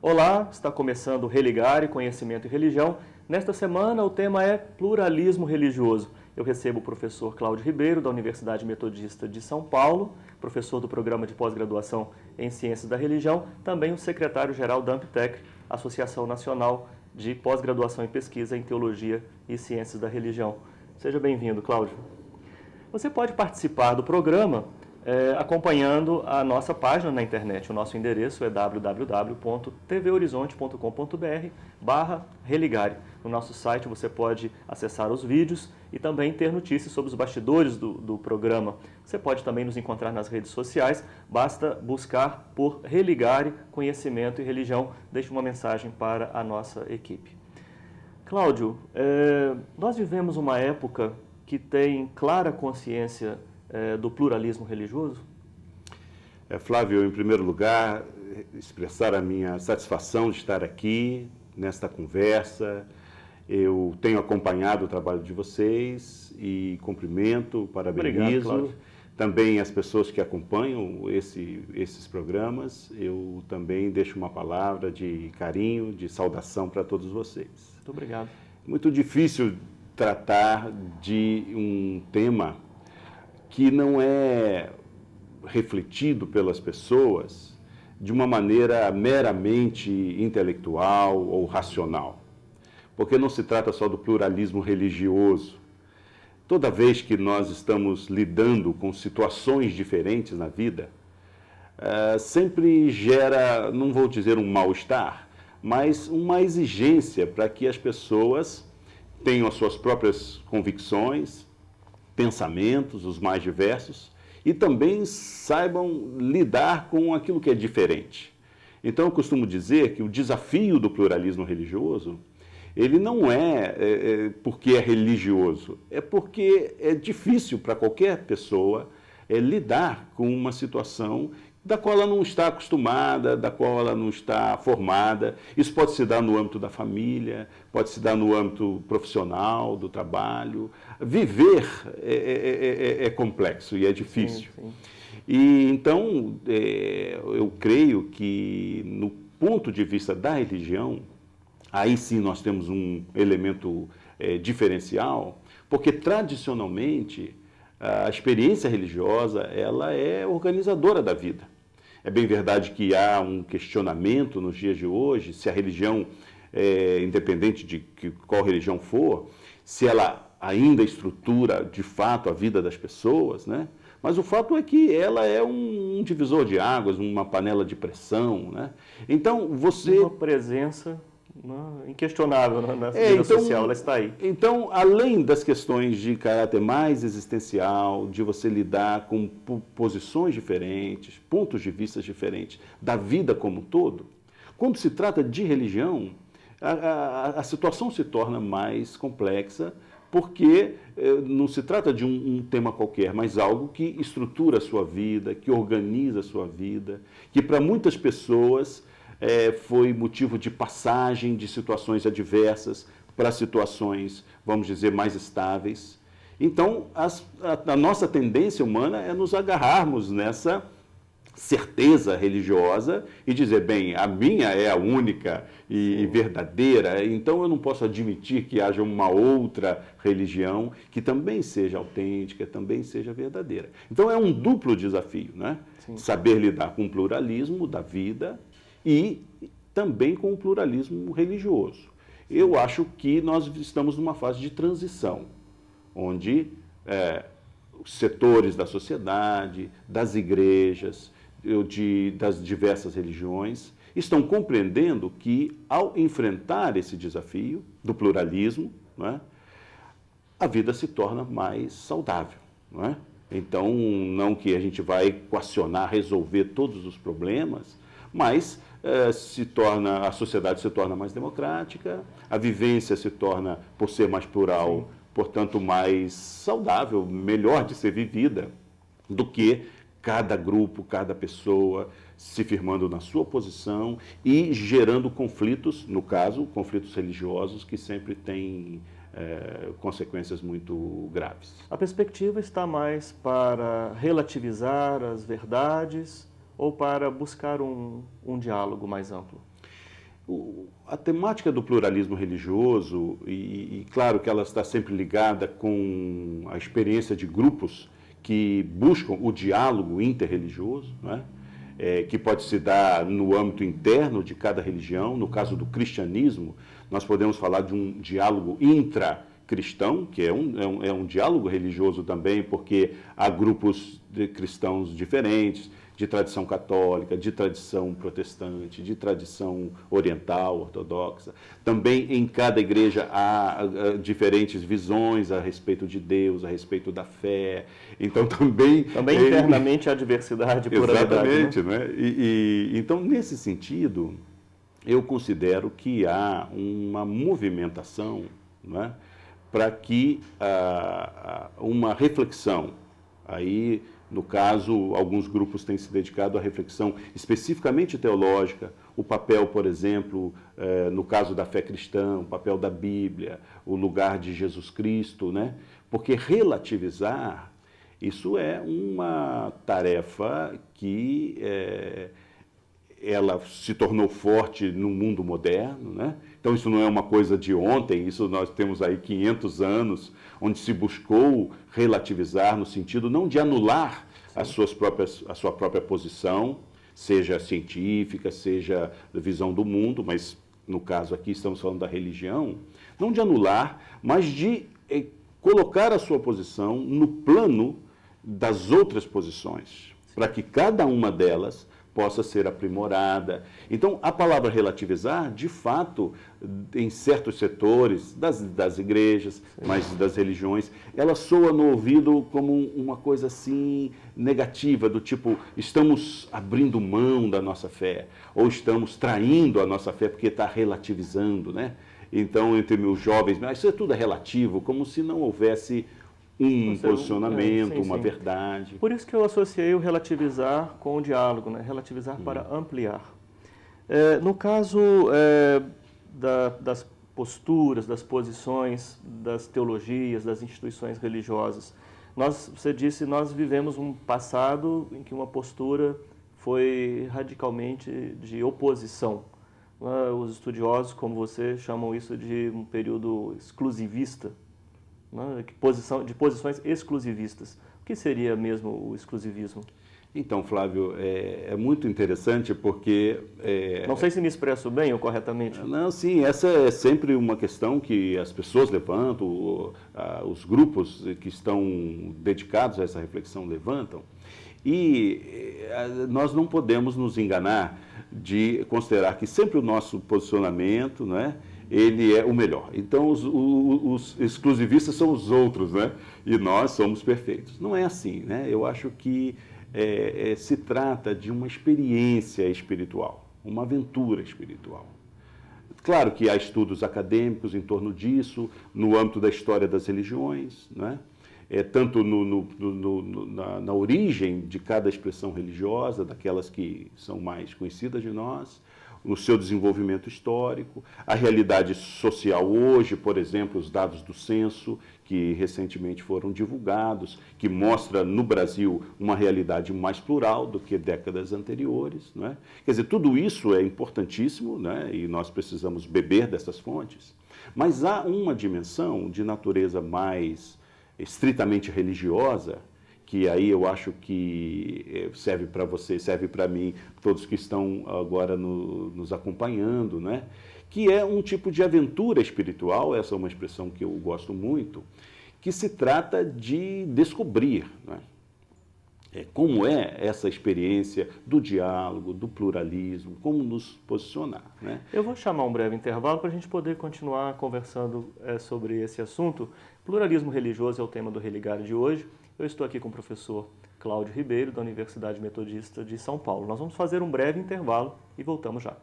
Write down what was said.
Olá, está começando o Religare, Conhecimento e Religião. Nesta semana o tema é pluralismo religioso. Eu recebo o professor Cláudio Ribeiro, da Universidade Metodista de São Paulo, professor do Programa de Pós-Graduação em Ciências da Religião, também o secretário-geral da AMPTEC, Associação Nacional de Pós-Graduação e Pesquisa em Teologia e Ciências da Religião. Seja bem-vindo, Cláudio. Você pode participar do programa acompanhando a nossa página na internet. O nosso endereço é www.tvhorizonte.com.br/religare. No nosso site você pode acessar os vídeos e também ter notícias sobre os bastidores do programa. Você pode também nos encontrar nas redes sociais, basta buscar por Religare, Conhecimento e Religião. Deixe uma mensagem para a nossa equipe. Cláudio, nós vivemos uma época que tem clara consciência do pluralismo religioso? Flávio, em primeiro lugar, expressar a minha satisfação de estar aqui nesta conversa. Eu tenho acompanhado o trabalho de vocês e cumprimento, parabenizo. Obrigado, também as pessoas que acompanham esses programas. Eu também deixo uma palavra de carinho, de saudação para todos vocês. Muito obrigado. Muito difícil tratar de um tema que não é refletido pelas pessoas de uma maneira meramente intelectual ou racional. Porque não se trata só do pluralismo religioso. Toda vez que nós estamos lidando com situações diferentes na vida, sempre gera, não vou dizer um mal-estar, mas uma exigência para que as pessoas tenham as suas próprias convicções, pensamentos, os mais diversos, e também saibam lidar com aquilo que é diferente. Então, eu costumo dizer que o desafio do pluralismo religioso, ele não é porque é religioso, é porque é difícil para qualquer pessoa lidar com uma situação da qual ela não está acostumada, da qual ela não está formada. Isso pode se dar no âmbito da família, pode se dar no âmbito profissional, do trabalho. Viver é complexo e é difícil. Sim. E então, eu creio que no ponto de vista da religião, aí sim nós temos um elemento diferencial, porque tradicionalmente a experiência religiosa ela é organizadora da vida. É bem verdade que há um questionamento nos dias de hoje, se a religião, independente de qual religião for, se ela ainda estrutura de fato a vida das pessoas, né? Mas o fato é que ela é um divisor de águas, uma panela de pressão, né? Então você... Uma presença inquestionável na vida social, ela está aí. Então, além das questões de caráter mais existencial, de você lidar com posições diferentes, pontos de vista diferentes da vida como um todo, quando se trata de religião, a situação se torna mais complexa, porque não se trata de um tema qualquer, mas algo que estrutura a sua vida, que organiza a sua vida, que para muitas pessoas foi motivo de passagem de situações adversas para situações, vamos dizer, mais estáveis. Então, a nossa tendência humana é nos agarrarmos nessa certeza religiosa e dizer, bem, a minha é a única e verdadeira, então eu não posso admitir que haja uma outra religião que também seja autêntica, também seja verdadeira. Então é um duplo desafio, né? Sim. Saber lidar com o pluralismo da vida e também com o pluralismo religioso. Eu acho que nós estamos numa fase de transição, onde os setores da sociedade, das igrejas, das diversas religiões, estão compreendendo que, ao enfrentar esse desafio do pluralismo, não é, a vida se torna mais saudável. Não é? Então, não que a gente vai equacionar, resolver todos os problemas, mas a sociedade se torna mais democrática, a vivência se torna, por ser mais plural, sim, portanto, mais saudável, melhor de ser vivida, do que cada grupo, cada pessoa se firmando na sua posição e gerando conflitos, no caso, conflitos religiosos, que sempre têm consequências muito graves. A perspectiva está mais para relativizar as verdades ou para buscar um diálogo mais amplo? A temática do pluralismo religioso, e claro que ela está sempre ligada com a experiência de grupos que buscam o diálogo interreligioso, né? Que pode se dar no âmbito interno de cada religião. No caso do cristianismo, nós podemos falar de um diálogo intracristão, que é um diálogo religioso também, porque há grupos de cristãos diferentes, de tradição católica, de tradição protestante, de tradição oriental, ortodoxa. Também em cada igreja há diferentes visões a respeito de Deus, a respeito da fé. Então também internamente há diversidade, pluralidade. Exatamente, né? Então, nesse sentido, eu considero que há uma movimentação, né, para que uma reflexão aí. No caso, alguns grupos têm se dedicado à reflexão especificamente teológica, o papel, por exemplo, no caso da fé cristã, o papel da Bíblia, o lugar de Jesus Cristo, né? Porque relativizar, isso é uma tarefa que ela se tornou forte no mundo moderno, né? Então isso não é uma coisa de ontem, isso nós temos aí 500 anos, onde se buscou relativizar no sentido não de anular a sua própria posição, seja científica, seja da visão do mundo, mas no caso aqui estamos falando da religião, não de anular, mas de colocar a sua posição no plano das outras posições, para que cada uma delas possa ser aprimorada. Então, a palavra relativizar, de fato, em certos setores das igrejas, mas das religiões, ela soa no ouvido como uma coisa assim negativa, do tipo, estamos abrindo mão da nossa fé, ou estamos traindo a nossa fé porque está relativizando, né? Então, entre os jovens, mas isso tudo é relativo, como se não houvesse um posicionamento, uma verdade. Por isso que eu associei o relativizar com o diálogo, né? Relativizar para ampliar. No caso das posturas, das posições, das teologias, das instituições religiosas, você disse, nós vivemos um passado em que uma postura foi radicalmente de oposição. Os estudiosos, como você, chamam isso de um período exclusivista, de posições exclusivistas. O que seria mesmo o exclusivismo? Então, Flávio, é muito interessante porque... Não sei se me expresso bem ou corretamente. Não, sim, essa é sempre uma questão que as pessoas levantam, os grupos que estão dedicados a essa reflexão levantam, e nós não podemos nos enganar de considerar que sempre o nosso posicionamento, né, ele é o melhor. Então, os exclusivistas são os outros, né? E nós somos perfeitos. Não é assim, né? Eu acho que se trata de uma experiência espiritual, uma aventura espiritual. Claro que há estudos acadêmicos em torno disso, no âmbito da história das religiões, né? Tanto na origem de cada expressão religiosa, daquelas que são mais conhecidas de nós, no seu desenvolvimento histórico, a realidade social hoje, por exemplo, os dados do censo, que recentemente foram divulgados, que mostra no Brasil uma realidade mais plural do que décadas anteriores, né? Quer dizer, tudo isso é importantíssimo, né? E nós precisamos beber dessas fontes, mas há uma dimensão de natureza mais estritamente religiosa, que aí eu acho que serve para você, serve para mim, todos que estão agora nos acompanhando, né? Que é um tipo de aventura espiritual, essa é uma expressão que eu gosto muito, que se trata de descobrir, né? Como é essa experiência do diálogo, do pluralismo, como nos posicionar, né? Eu vou chamar um breve intervalo para a gente poder continuar conversando sobre esse assunto. Pluralismo religioso é o tema do Religar de hoje. Eu estou aqui com o professor Cláudio Ribeiro, da Universidade Metodista de São Paulo. Nós vamos fazer um breve intervalo e voltamos já.